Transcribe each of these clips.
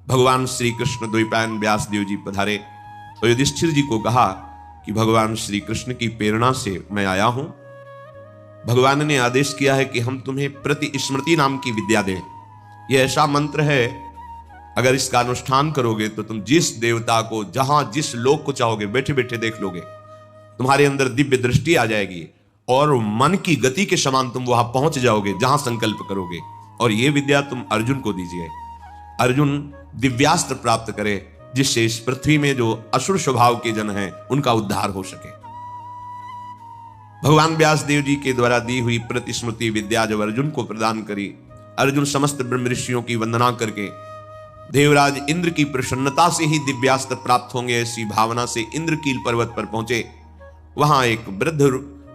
भगवान श्री कृष्ण द्वैपायन व्यास देव जी पधारे तो युधिष्ठिर जी को कहा कि भगवान श्री कृष्ण की प्रेरणा से मैं आया हूं। भगवान ने आदेश किया है कि हम तुम्हें प्रति स्मृति नाम की विद्या दें। यह ऐसा मंत्र है, अगर इसका अनुष्ठान करोगे तो तुम जिस देवता को जहां जिस लोक को चाहोगे बैठे बैठे देख लोगे। तुम्हारे अंदर दिव्य दृष्टि आ जाएगी और मन की गति के समान तुम वहां पहुंच जाओगे जहां संकल्प करोगे। और यह विद्या तुम अर्जुन को दीजिए। अर्जुन दिव्यास्त्र प्राप्त करे जिससे इस पृथ्वी में जो असुर स्वभाव के जन हैं उनका उद्धार हो सके। भगवान व्यास देव जी के द्वारा दी हुई प्रतिस्मृति विद्या जब अर्जुन को प्रदान करी, अर्जुन समस्त ब्रह्म ऋषियों की वंदना करके देवराज इंद्र की प्रसन्नता से ही दिव्यास्त्र प्राप्त होंगे ऐसी भावना से इंद्रकील पर्वत पर पहुंचे। वहां एक वृद्ध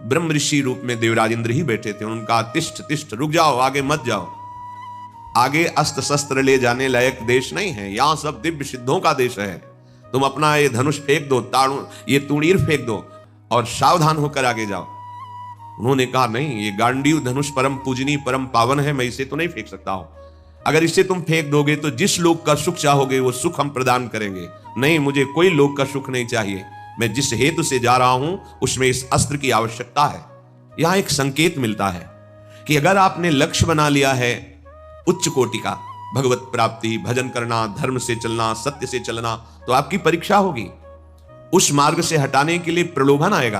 ब्रह्म ऋषि रूप में देवराज इंद्र ही बैठे थे। उनका तिष्ठ तिष्ठ, रुक जाओ, आगे मत जाओ, आगे अस्त्र शस्त्र ले जाने लायक देश नहीं है, यहां सब दिव्य सिद्धों का देश है। तुम अपना ये धनुष फेंक दो, ये तूणीर फेंक दो और सावधान होकर आगे जाओ। उन्होंने कहा नहीं, ये गांडीव धनुष परम पूजनीय परम पावन है, मैं इसे तो नहीं फेंक सकता हूं। अगर इसे तुम फेंक दोगे तो जिस लोक का सुख चाहोगे वो सुख हम प्रदान करेंगे। नहीं, मुझे कोई लोक का सुख नहीं चाहिए। मैं जिस हेतु से जा रहा हूं उसमें इस अस्त्र की आवश्यकता है। यहां एक संकेत मिलता है कि अगर आपने लक्ष्य बना लिया है उच्च कोटि का, भगवत प्राप्ति, भजन करना, धर्म से चलना, सत्य से चलना, तो आपकी परीक्षा होगी। उस मार्ग से हटाने के लिए प्रलोभन आएगा।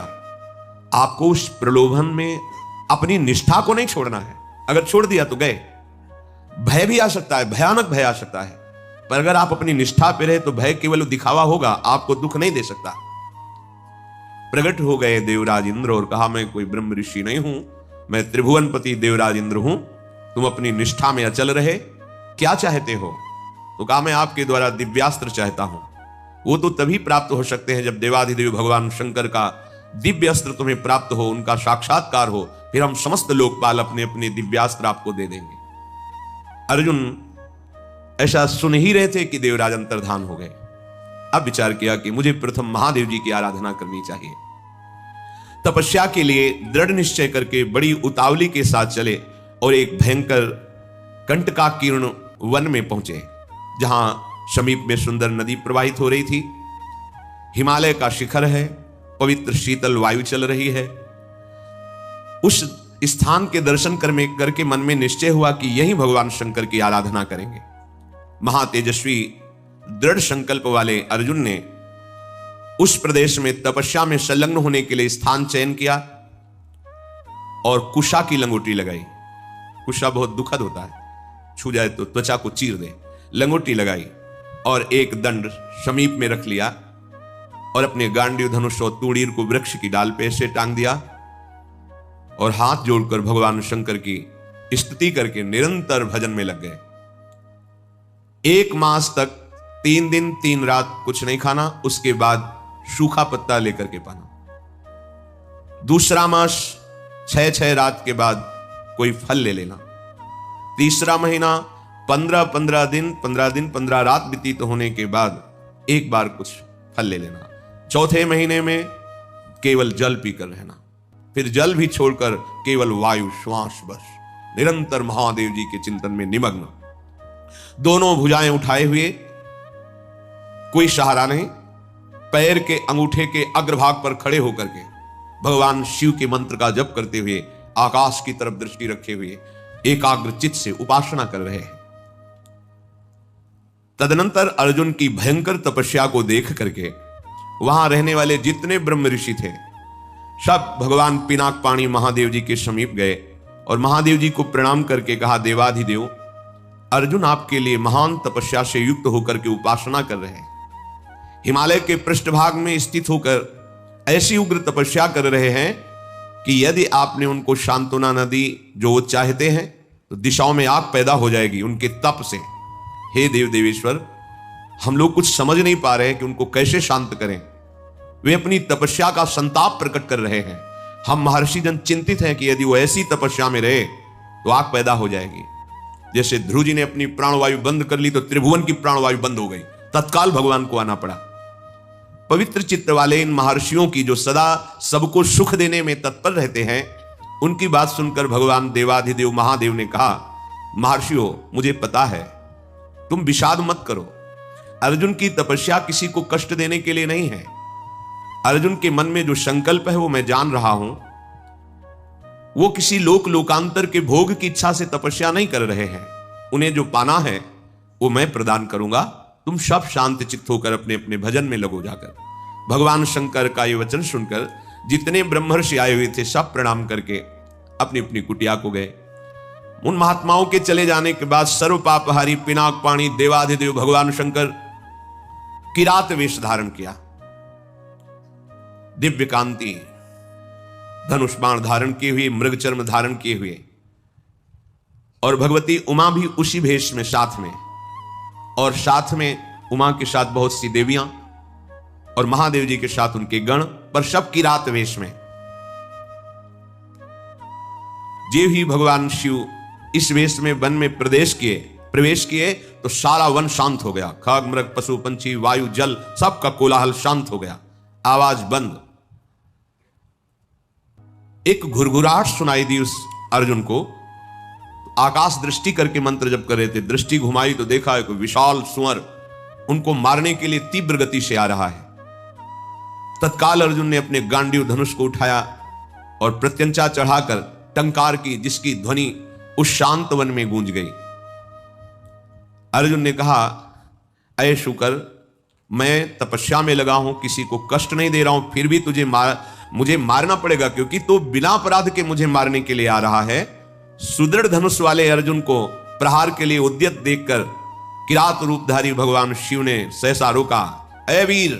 आपको उस प्रलोभन में अपनी निष्ठा को नहीं छोड़ना है। अगर छोड़ दिया तो गए। भय भी आ सकता है, भयानक भय आ सकता है, पर अगर आप अपनी निष्ठा पे रहे तो भय केवल दिखावा होगा, आपको दुख नहीं दे सकता। प्रकट हो गए देवराज इंद्र और कहा, मैं कोई ब्रह्म ऋषि नहीं हूं, मैं त्रिभुवनपति देवराज इंद्र हूं। तुम अपनी निष्ठा में अचल रहे, क्या चाहते हो? तो कहा, मैं आपके द्वारा दिव्यास्त्र चाहता हूं। वो तो तभी प्राप्त हो सकते हैं जब देवाधिदेव भगवान शंकर का दिव्य अस्त्र तुम्हें प्राप्त हो, उनका साक्षात्कार हो, फिर हम समस्त लोकपाल अपने अपने दिव्यास्त्र आपको दे देंगे। अर्जुन ऐसा सुन ही रहे थे कि देवराज अंतर्धान हो गए। अब विचार किया कि मुझे प्रथम महादेव जी की आराधना करनी चाहिए। तपस्या के लिए दृढ़ निश्चय करके बड़ी उतावली के साथ चले और एक भयंकर कंटकाकीर्ण वन में पहुंचे, जहां समीप में सुंदर नदी प्रवाहित हो रही थी। हिमालय का शिखर है, पवित्र शीतल वायु चल रही है। उस स्थान के दर्शन करके मन में निश्चय हुआ कि यही भगवान शंकर की आराधना करेंगे। महातेजस्वी दृढ़ संकल्प वाले अर्जुन ने उस प्रदेश में तपस्या में संलग्न होने के लिए स्थान चयन किया और कुशा की लंगोटी लगाई। कुशा बहुत दुखद होता है, छू जाए तो त्वचा को चीर दे। लंगोटी लगाई और एक दंड समीप में रख लिया और अपने गांडीव धनुष और तूणीर को वृक्ष की डाल पे से टांग दिया और हाथ जोड़कर भगवान शंकर की स्तुति करके निरंतर भजन में लग गए। 1 मास तक 3 दिन 3 रात कुछ नहीं खाना, उसके बाद सूखा पत्ता लेकर के पाना। दूसरा मास 6 रात के बाद कोई फल ले लेना। तीसरा महीना 15 दिन 15 रात व्यतीत होने के बाद एक बार कुछ फल ले लेना। चौथे महीने में केवल जल पीकर रहना, फिर जल भी छोड़कर केवल वायु श्वास बस। निरंतर महादेव जी के चिंतन में निमग्न, दोनों भुजाएं उठाए हुए, कोई सहारा नहीं, पैर के अंगूठे के अग्रभाग पर खड़े होकर के भगवान शिव के मंत्र का जप करते हुए आकाश की तरफ दृष्टि रखे हुए एकाग्र चित्त से उपासना कर रहे हैं। तदनंतर अर्जुन की भयंकर तपस्या को देख करके वहां रहने वाले जितने ब्रह्म ऋषि थे सब भगवान पिनाक पाणी महादेव जी के समीप गए और महादेव जी को प्रणाम करके कहा, देवाधिदेव, अर्जुन आपके लिए महान तपस्या से युक्त होकर के उपासना कर रहे हैं। हिमालय के पृष्ठभाग में स्थित होकर ऐसी उग्र तपस्या कर रहे हैं कि यदि आपने उनको शांतुना नदी जो वो चाहते हैं तो दिशाओं में आग पैदा हो जाएगी उनके तप से। हे देव देवेश्वर, हम लोग कुछ समझ नहीं पा रहे हैं कि उनको कैसे शांत करें। वे अपनी तपस्या का संताप प्रकट कर रहे हैं। हम महर्षि जन चिंतित हैं कि यदि वो ऐसी तपस्या में रहे तो आग पैदा हो जाएगी। जैसे ध्रुव जी ने अपनी प्राणवायु बंद कर ली तो त्रिभुवन की प्राणवायु बंद हो गई, तत्काल भगवान को आना पड़ा। पवित्र चित्त वाले इन महर्षियों की जो सदा सबको सुख देने में तत्पर रहते हैं, उनकी बात सुनकर भगवान देवाधिदेव महादेव ने कहा, महर्षियों, मुझे पता है, तुम विषाद मत करो, अर्जुन की तपस्या किसी को कष्ट देने के लिए नहीं है। अर्जुन के मन में जो संकल्प है वो मैं जान रहा हूं। वो किसी लोकांतर के भोग की इच्छा से तपस्या नहीं कर रहे हैं। उन्हें जो पाना है वो मैं प्रदान करूंगा। तुम सब शांत चित्त होकर अपने अपने भजन में लगो जाकर। भगवान शंकर का ये वचन सुनकर जितने ब्रह्मर्षि आए हुए थे सब प्रणाम करके अपनी अपनी कुटिया को गए। उन महात्माओं के चले जाने के बाद सर्व पापहारी पिनाक पाणी देवाधिदेव भगवान शंकर किरात वेश धारण किया। दिव्य कांति धनुष बाण धारण किए हुए, मृग चर्म धारण किए हुए, और भगवती उमा भी उसी भेष में साथ में, और साथ में उमा के साथ बहुत सी देवियां और महादेव जी के साथ उनके गण, पर सब किरात वेश में। जे ही भगवान शिव इस वेश में वन में प्रवेश किए तो सारा वन शांत हो गया। खग मृग पशु पंछी वायु जल सबका कोलाहल शांत हो गया, आवाज बंद। एक घुरघुराहट सुनाई दी उस अर्जुन को। आकाश दृष्टि करके मंत्र जप कर रहे थे, दृष्टि घुमाई तो देखा एक विशाल सुअर उनको मारने के लिए तीव्र गति से आ रहा है। तत्काल अर्जुन ने अपने गांडीव धनुष को उठाया और प्रत्यंचा चढ़ाकर टंकार की, जिसकी ध्वनि उस शांत वन में गूंज गई। अर्जुन ने कहा, अय शुकर, मैं तपस्या में लगा हूं, किसी को कष्ट नहीं दे रहा हूं, फिर भी मुझे मारना पड़ेगा, क्योंकि तू बिना अपराध के मुझे मारने के लिए आ रहा है। सुदृढ़ धनुष वाले अर्जुन को प्रहार के लिए उद्यत देखकर किरात रूपधारी भगवान शिव ने सहसा रोका। अय वीर,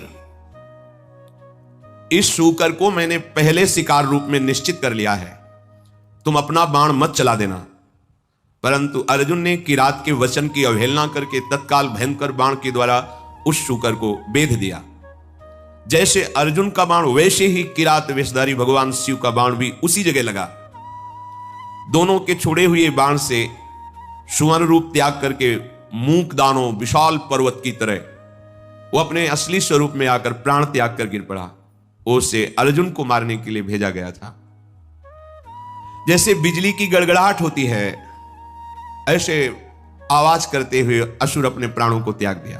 इस शूकर को मैंने पहले शिकार रूप में निश्चित कर लिया है, तुम अपना बाण मत चला देना। परंतु अर्जुन ने किरात के वचन की अवहेलना करके तत्काल भयंकर बाण के द्वारा उस शूकर को बेध दिया। जैसे अर्जुन का बाण वैसे ही किरात वेशधारी भगवान शिव का बाण भी उसी जगह लगा। दोनों के छोड़े हुए बाण से सुवर्ण रूप त्याग करके मूक दानों विशाल पर्वत की तरह वो अपने असली स्वरूप में आकर प्राण त्याग कर गिर पड़ा। उसे अर्जुन को मारने के लिए भेजा गया था। जैसे बिजली की गड़गड़ाहट होती है, ऐसे आवाज करते हुए असुर अपने प्राणों को त्याग दिया।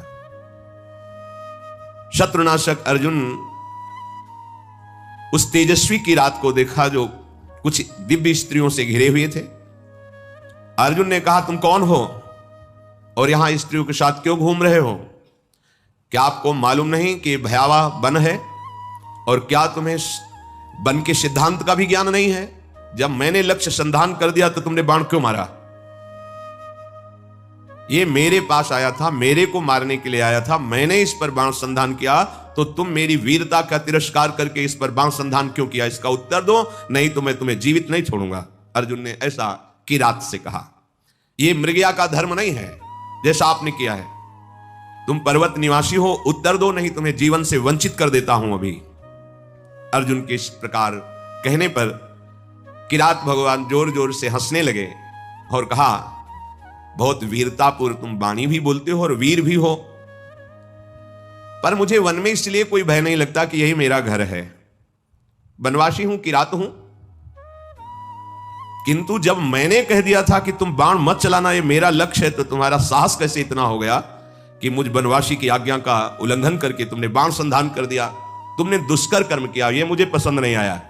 शत्रुनाशक अर्जुन उस तेजस्वी की रात को देखा जो कुछ दिव्य स्त्रियों से घिरे हुए थे। अर्जुन ने कहा, तुम कौन हो और यहां स्त्रियों के साथ क्यों घूम रहे हो? क्या आपको मालूम नहीं कि भयावह वन है? और क्या तुम्हें वन के सिद्धांत का भी ज्ञान नहीं है? जब मैंने लक्ष्य संधान कर दिया तो तुमने बाण क्यों मारा? ये मेरे पास आया था, मेरे को मारने के लिए आया था, मैंने इस पर बाण संधान किया, तो तुम मेरी वीरता का तिरस्कार करके इस पर बाण संधान क्यों किया? इसका उत्तर दो, नहीं तो मैं तुम्हें जीवित नहीं छोड़ूंगा। अर्जुन ने ऐसा किरात से कहा। यह मृगया का धर्म नहीं है जैसा आपने किया है। तुम पर्वत निवासी हो, उत्तर दो, नहीं तुम्हें जीवन से वंचित कर देता हूं अभी। अर्जुन के इस प्रकार कहने पर किरात भगवान जोर जोर से हंसने लगे और कहा, बहुत वीरतापूर्व तुम वाणी भी बोलते हो और वीर भी हो, पर मुझे वन में इसलिए कोई भय नहीं लगता कि यही मेरा घर है। वनवासी हूं, किरात हूं, किंतु जब मैंने कह दिया था कि तुम बाण मत चलाना, ये मेरा लक्ष्य है, तो तुम्हारा साहस कैसे इतना हो गया कि मुझ वनवासी की आज्ञा का उल्लंघन करके तुमने बाण संधान कर दिया? तुमने दुष्कर कर्म किया, यह मुझे पसंद नहीं आया।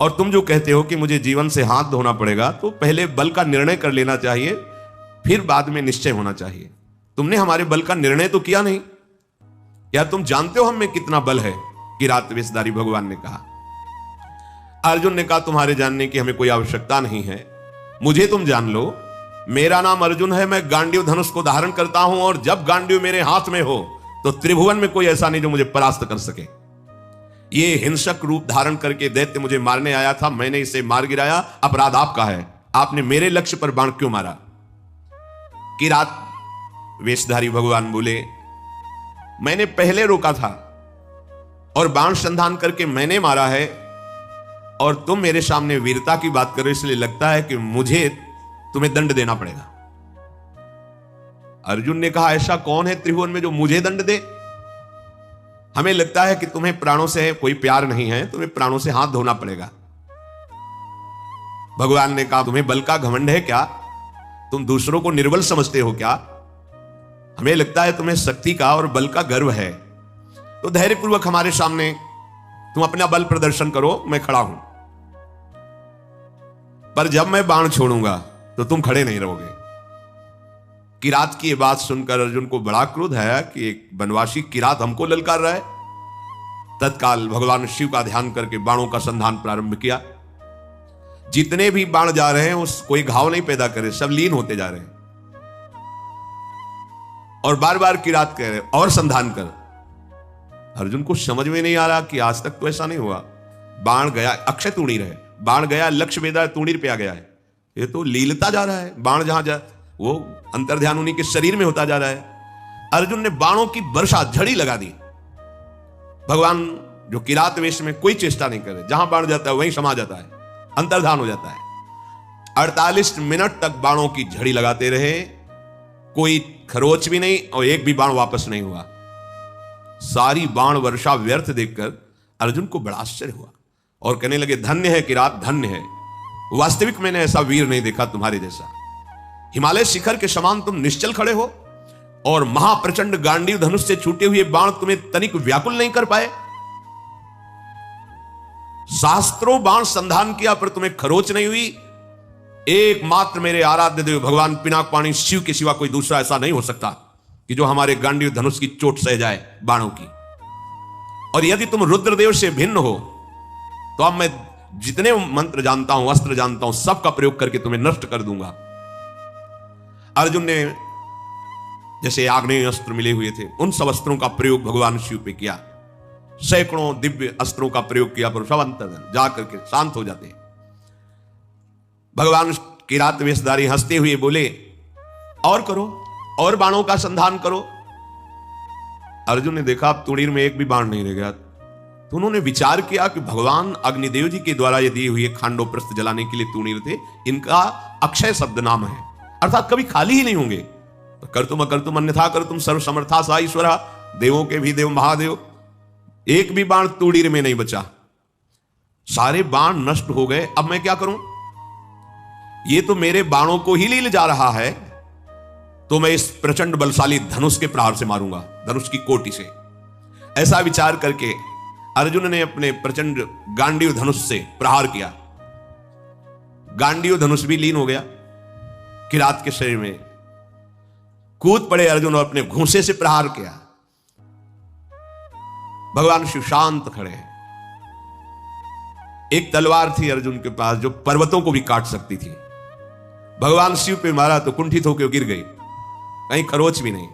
और तुम जो कहते हो कि मुझे जीवन से हाथ धोना पड़ेगा, तो पहले बल का निर्णय कर लेना चाहिए, फिर बाद में निश्चय होना चाहिए। तुमने हमारे बल का निर्णय तो किया नहीं। क्या तुम जानते हो हम में कितना बल है? किरात वेशधारी भगवान ने कहा। अर्जुन ने कहा, तुम्हारे जानने की हमें कोई आवश्यकता नहीं है, मुझे तुम जान लो। मेरा नाम अर्जुन है, मैं गांडीव धनुष को धारण करता हूं, और जब गांडीव मेरे हाथ में हो तो त्रिभुवन में कोई ऐसा नहीं जो मुझे परास्त कर सके। ये हिंसक रूप धारण करके दैत्य मुझे मारने आया था, मैंने इसे मार गिराया, अपराध आपका है। आपने मेरे लक्ष्य पर बाण क्यों मारा? किरात वेशधारी भगवान बोले, मैंने पहले रोका था और बाण संधान करके मैंने मारा है, और तुम मेरे सामने वीरता की बात करो, इसलिए लगता है कि मुझे तुम्हें दंड देना पड़ेगा। अर्जुन ने कहा, ऐसा कौन है त्रिभुवन में जो मुझे दंड दे? हमें लगता है कि तुम्हें प्राणों से कोई प्यार नहीं है, तुम्हें प्राणों से हाथ धोना पड़ेगा। भगवान ने कहा, तुम्हें बल का घमंड है क्या? तुम दूसरों को निर्बल समझते हो क्या? हमें लगता है तुम्हें शक्ति का और बल का गर्व है, तो धैर्यपूर्वक हमारे सामने तुम अपना बल प्रदर्शन करो, मैं खड़ा हूं। पर जब मैं बाण छोड़ूंगा तो तुम खड़े नहीं रहोगे। किरात की ये बात सुनकर अर्जुन को बड़ा क्रोध आया कि एक वनवासी किरात हमको ललकार रहा है। तत्काल भगवान शिव का ध्यान करके बाणों का संधान प्रारंभ किया। जितने भी बाण जा रहे हैं उस कोई घाव नहीं पैदा करे, सब लीन होते जा रहे हैं। और बार बार किरात कह रहे और संधान कर। अर्जुन को समझ में नहीं आ रहा कि आज तक तो ऐसा नहीं हुआ। बाण गया, अक्षय तूणीर है, बाण गया, लक्ष्य वेदा तूणीर पे आ गया है। ये तो लीलता जा रहा है। बाण जहां जा वो अंतर्ध्यान उन्हीं के शरीर में होता जा रहा है। अर्जुन ने बाणों की वर्षा, झड़ी लगा दी। भगवान जो किरात वेश में कोई चेष्टा नहीं करे, जहां बाण जाता है वहीं समा जाता है, अंतर्धान हो जाता है। 48 मिनट तक बाणों की झड़ी लगाते रहे, कोई खरोच भी नहीं और एक भी बाण वापस नहीं हुआ। सारी बाण वर्षा व्यर्थ देखकर अर्जुन को बड़ा आश्चर्य हुआ और कहने लगे, धन्य है किरात, धन्य है। वास्तविक मैंने ऐसा वीर नहीं देखा तुम्हारे जैसा। हिमालय शिखर के समान तुम निश्चल खड़े हो और महाप्रचंड गांडीव धनुष से छूटे हुए बाण तुम्हें तनिक व्याकुल नहीं कर पाए। शास्त्रों बाण संधान किया पर तुम्हें खरोच नहीं हुई। एकमात्र मेरे आराध्य देव भगवान पिनाकपाणी शिव के सिवा कोई दूसरा ऐसा नहीं हो सकता कि जो हमारे गांडीव धनुष की चोट सह जाए बाणों की। और यदि तुम रुद्रदेव से भिन्न हो तो अब मैं जितने मंत्र जानता हूं, अस्त्र जानता हूं, सबका प्रयोग करके तुम्हें नष्ट कर दूंगा। अर्जुन ने जैसे आग्नेय अस्त्र मिले हुए थे उन सब अस्त्रों का प्रयोग भगवान शिव पे किया। सैकड़ों दिव्य अस्त्रों का प्रयोग किया पर सब अंतर्धान जाकर के शांत हो जाते हैं। भगवान किरात वेशधारी हंसते हुए बोले, और करो, और बाणों का संधान करो। अर्जुन ने देखा अब तुणीर में एक भी बाण नहीं रह गया। तो उन्होंने विचार किया कि भगवान अग्निदेव जी के द्वारा ये दिए हुए खांडोप्रस्थ जलाने के लिए तुणीर थे, इनका अक्षय शब्द नाम है, अर्थात कभी खाली ही नहीं होंगे। तो कर तुम अकर तुम अन्यथा कर तुम सर्व समर्था सा ईश्वरा, देवों के भी देव महादेव। एक भी बाण तुणीर में नहीं बचा, सारे बाण नष्ट हो गए। अब मैं क्या करूं? ये तो मेरे बाणों को ही ले जा रहा है, तो मैं इस प्रचंड बलशाली धनुष के प्रहार से मारूंगा, धनुष की कोटि से। ऐसा विचार करके अर्जुन ने अपने प्रचंड गांडीव धनुष से प्रहार किया। गांडीव धनुष भी लीन हो गया किरात के शरीर में। कूद पड़े अर्जुन और अपने घूंसे से प्रहार किया। भगवान शिव शांत खड़े हैं। एक तलवार थी अर्जुन के पास जो पर्वतों को भी काट सकती थी। भगवान शिव पे मारा तो कुंठित होकर गिर गई, कहीं खरोच भी नहीं।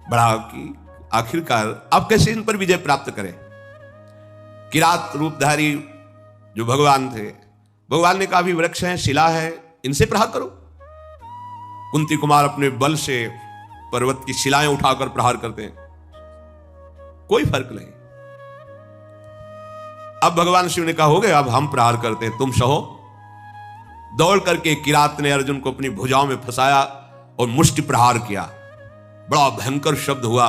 बड़ा कि आखिरकार अब कैसे इन पर विजय प्राप्त करें। किरात रूपधारी जो भगवान थे, भगवान ने कहा भी वृक्ष है, शिला है, इनसे प्रहार करो। कुंती कुमार अपने बल से पर्वत की शिलाएं उठाकर प्रहार करते हैं, कोई फर्क नहीं। अब भगवान शिव ने कहा हो गया, अब हम प्रहार करते हैं, तुम सहो। दौड़ करके किरात ने अर्जुन को अपनी भुजाओं में फंसाया और मुष्टि प्रहार किया। बड़ा भयंकर शब्द हुआ,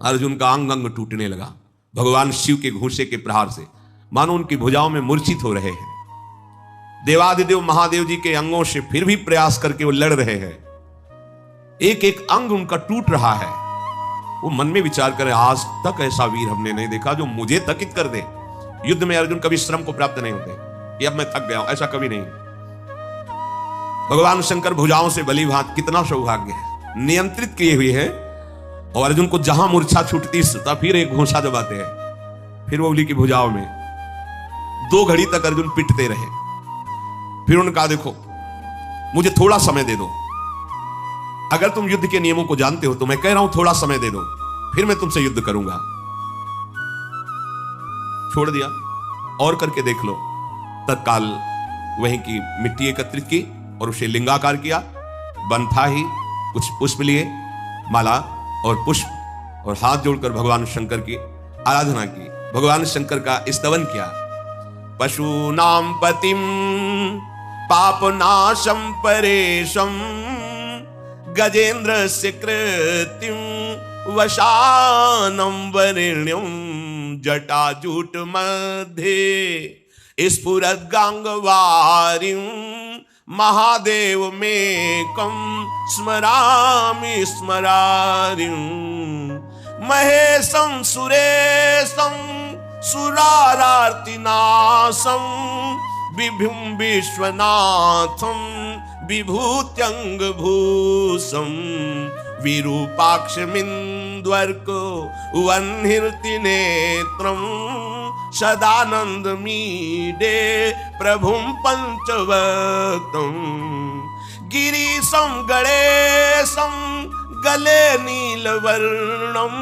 अर्जुन का अंग अंग टूटने लगा भगवान शिव के घूंसे के प्रहार से, मानो उनकी भुजाओं में मूर्छित हो रहे हैं। देवादिदेव महादेव जी के अंगों से फिर भी प्रयास करके वो लड़ रहे हैं। एक एक अंग उनका टूट रहा है। वो मन में विचार करे, आज तक ऐसा वीर हमने नहीं देखा जो मुझे थकित कर दे। युद्ध में अर्जुन कभी श्रम को प्राप्त नहीं होते कि अब मैं थक गया हूं, ऐसा कभी नहीं। भगवान शंकर भुजाओं से बली भांत, कितना सौभाग्य है, नियंत्रित किए हुए हैं। और अर्जुन को जहां मूर्छा छूटती तब फिर एक घूंसा दबाते हैं, फिर वो बली की भुजाओं में। 2 घड़ी तक अर्जुन पिटते रहे। फिर उनका देखो, मुझे थोड़ा समय दे दो, अगर तुम युद्ध के नियमों को जानते हो तो मैं कह रहा हूं थोड़ा समय दे दो, फिर मैं तुमसे युद्ध करूंगा। छोड़ दिया, और करके देख लो। तत्काल वहीं की मिट्टी एकत्रित की और उसे लिंगाकार किया। बन था ही, कुछ पुष्प लिए, माला और पुष्प, और हाथ जोड़कर भगवान शंकर की आराधना की, भगवान शंकर का स्तवन किया। पशूनां पतिं पापनाशं परेशं गजेंद्रस्य कृतिं वशानं वरेण्यं जटाजूट मध्ये स्फुरद्गांगवारिं महादेव में कम स्मरामि स्मरारिं महेशं सुरेशं सुरारार्तिनाशं विभुं विश्वनाथं विभूत्यंगभूषं विरूपाक्षमिन्द्वर्को वह्निर्तिनेत्रं सदानन्दमीडे प्रभुं पञ्चवक्त्रं गिरीशं गणेशं गले नीलवर्णं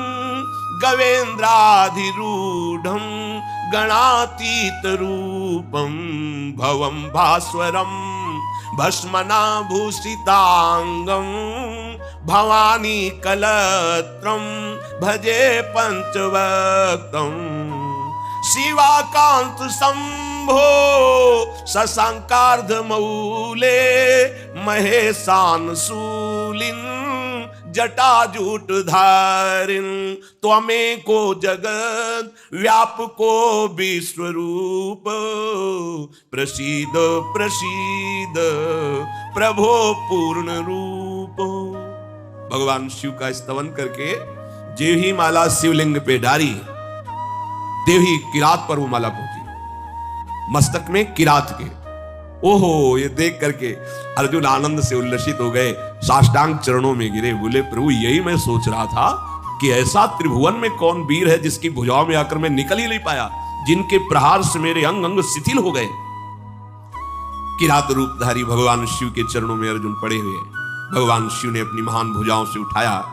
गवेन्द्राधिरूढं गणातीतरूपं भवं भास्वरं भस्मनाभूषितांगं भवानी कलत्रं भजे पञ्चवक्त्रं शिवाकांत शंभो शशांकार्धमौले महेशानशूलिन् जटाजूटधारिन् त्वमेको जगत् व्यापको विश्वरूप प्रसीद प्रसीद प्रभो पूर्ण रूप। भगवान शिव का स्तवन करके जे ही माला शिवलिंग पे डारी, देवी किरात पर वो माला पहुंची, मस्तक में किरात के। ओहो, ये देख करके अर्जुन आनंद से उल्लसित हो गए, साष्टांग चरणों में गिरे, बोले प्रभु यही मैं सोच रहा था कि ऐसा त्रिभुवन में कौन वीर है जिसकी भुजाओं में आकर मैं निकल ही नहीं पाया, जिनके प्रहार से मेरे अंग अंग शिथिल हो गए। किरात रूपधारी भगवान शिव के चरणों में अर्जुन पड़े हुए, भगवान शिव ने अपनी महान भुजाओं से उठाया।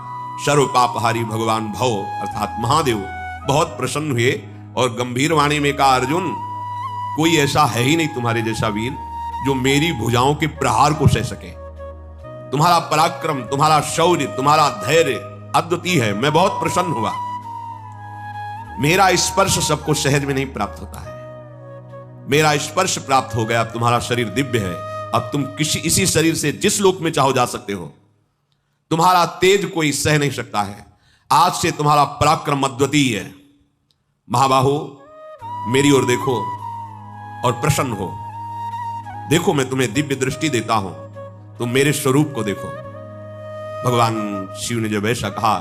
सर्व पापहारी भगवान भव अर्थात महादेव बहुत प्रसन्न हुए और गंभीर वाणी में कहा, अर्जुन कोई ऐसा है ही नहीं तुम्हारे जैसा वीर जो मेरी भुजाओं के प्रहार को सह सके। तुम्हारा पराक्रम, तुम्हारा शौर्य, तुम्हारा धैर्य अद्वितीय है। मैं बहुत प्रसन्न हुआ। मेरा स्पर्श सबको सहज में नहीं प्राप्त होता है, मेरा स्पर्श प्राप्त हो गया। अब तुम्हारा शरीर दिव्य है, अब तुम इसी शरीर से जिस लोक में चाहो जा सकते हो। तुम्हारा तेज कोई सह नहीं सकता है। आज से तुम्हारा पराक्रम अद्वितीय है। महाबाहो, मेरी ओर देखो और प्रसन्न हो। देखो, मैं तुम्हें दिव्य दृष्टि देता हूं, तुम मेरे स्वरूप को देखो। भगवान शिव ने जब ऐसा कहा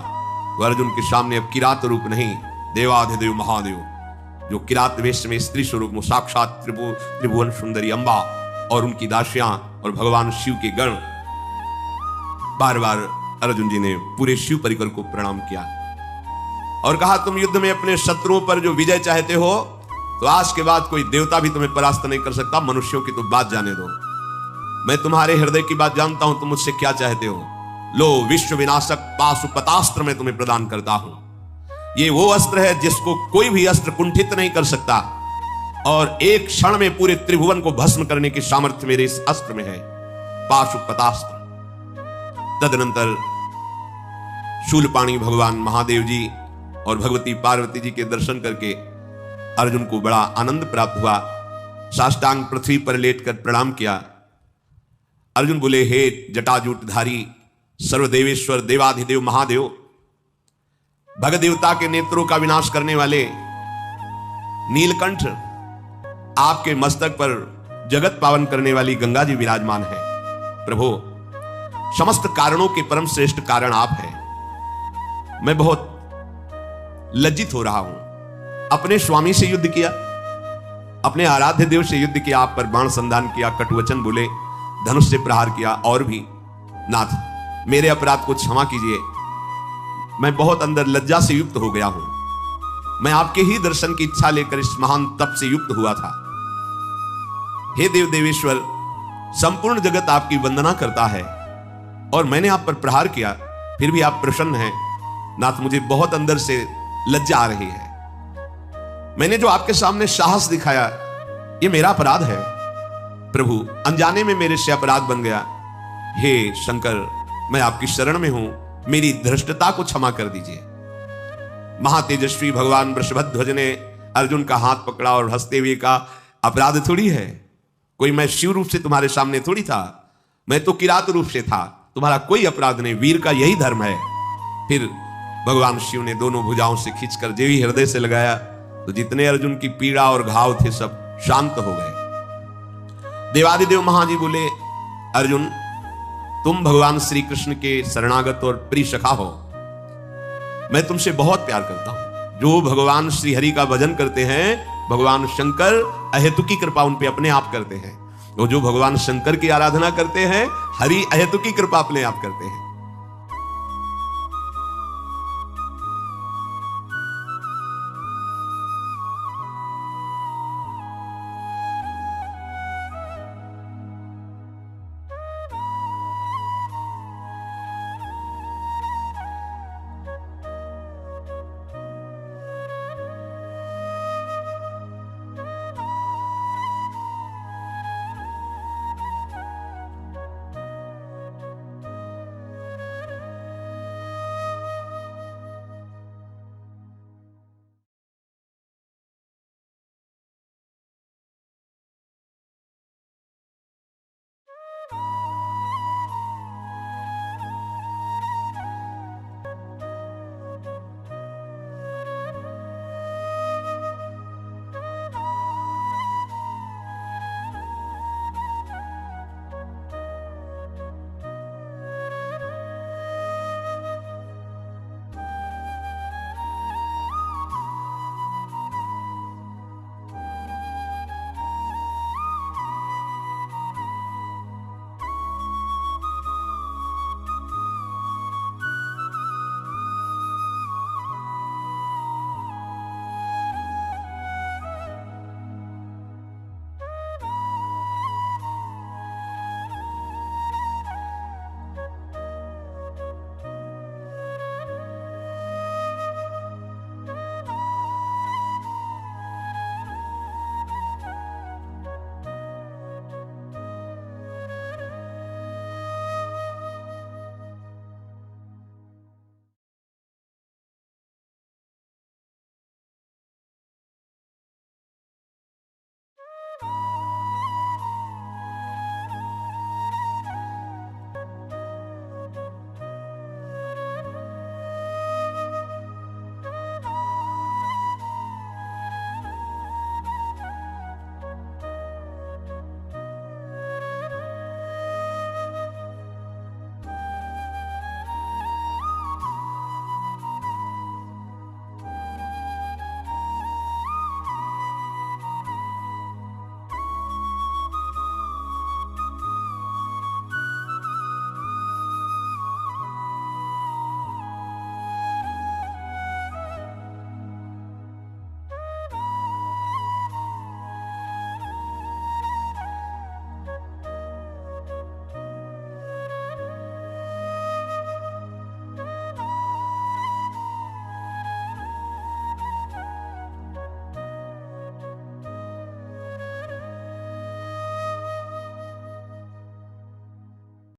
तो अर्जुन के सामने अब किरात रूप नहीं, देवाधिदेव महादेव जो किरात वेश में स्त्री स्वरूप में साक्षात त्रिभुवन सुंदरी अंबा और उनकी दासियां और भगवान शिव के गण। बार बार अर्जुन जी ने पूरे शिव परिकर को प्रणाम किया और कहा, तुम युद्ध में अपने शत्रुओं पर जो विजय चाहते हो तो आज के बाद कोई देवता भी तुम्हें परास्त नहीं कर सकता। मनुष्यों की तो बात जाने दो, मैं तुम्हारे हृदय की बात जानता हूं। तुम मुझसे क्या चाहते हो? लो, विश्व विनाशक पाशुपतास्त्र मैं तुम्हें प्रदान करता हूं। ये वो अस्त्र है जिसको कोई भी अस्त्र कुंठित नहीं कर सकता और एक क्षण में पूरे त्रिभुवन को भस्म करने की सामर्थ्य मेरे इस अस्त्र में है, पाशुपतास्त्र। तदनंतर शूलपाणी भगवान महादेव जी और भगवती पार्वती जी के दर्शन करके अर्जुन को बड़ा आनंद प्राप्त हुआ। साष्टांग पृथ्वी पर लेटकर प्रणाम किया। अर्जुन बोले, हे जटाजूटधारी सर्वदेवेश्वर देवाधिदेव महादेव, भगदेवता के नेत्रों का विनाश करने वाले नीलकंठ, आपके मस्तक पर जगत पावन करने वाली गंगा जी विराजमान है। प्रभु, समस्त कारणों के परम श्रेष्ठ कारण आप हैं। मैं बहुत लज्जित हो रहा हूं। अपने स्वामी से युद्ध किया, अपने आराध्य देव से युद्ध किया, आप पर बाण संधान किया, कटुवचन बोले, धनुष से प्रहार किया, और भी नाथ मेरे अपराध को क्षमा कीजिए। मैं बहुत अंदर लज्जा से युक्त हो गया हूं। मैं आपके ही दर्शन की इच्छा लेकर इस महान तप से युक्त हुआ था। हे देव देवेश्वर, संपूर्ण जगत आपकी वंदना करता है और मैंने आप पर प्रहार किया, फिर भी आप प्रसन्न हैं। नाथ, मुझे बहुत अंदर से लज्जा आ रही है। मैंने जो आपके सामने साहस दिखाया, ये मेरा अपराध है। प्रभु, अनजाने में मेरे से अपराध बन गया। हे शंकर, मैं आपकी शरण में हूं, मेरी धृष्टता को क्षमा कर दीजिए। महातेजस्वी भगवान वृषभध्वज ने अर्जुन का हाथ पकड़ा और हंसते हुए कहा, अपराध थोड़ी है, कोई मैं शिव रूप से तुम्हारे सामने थोड़ी था, मैं तो किरात रूप से था। तुम्हारा कोई अपराध नहीं, वीर का यही धर्म है। फिर भगवान शिव ने दोनों भुजाओं से खींचकर देवी हृदय से लगाया तो जितने अर्जुन की पीड़ा और घाव थे सब शांत हो गए। देवादिदेव महाजी बोले, अर्जुन, तुम भगवान श्री कृष्ण के शरणागत और प्रिय सखा हो। मैं तुमसे बहुत प्यार करता हूं। जो भगवान श्री हरि का भजन करते हैं, भगवान शंकर अहेतुकी कृपा उन पे अपने आप करते हैं। वो जो भगवान शंकर की आराधना करते हैं, हरि अहेतुकी कृपा अपने आप करते हैं।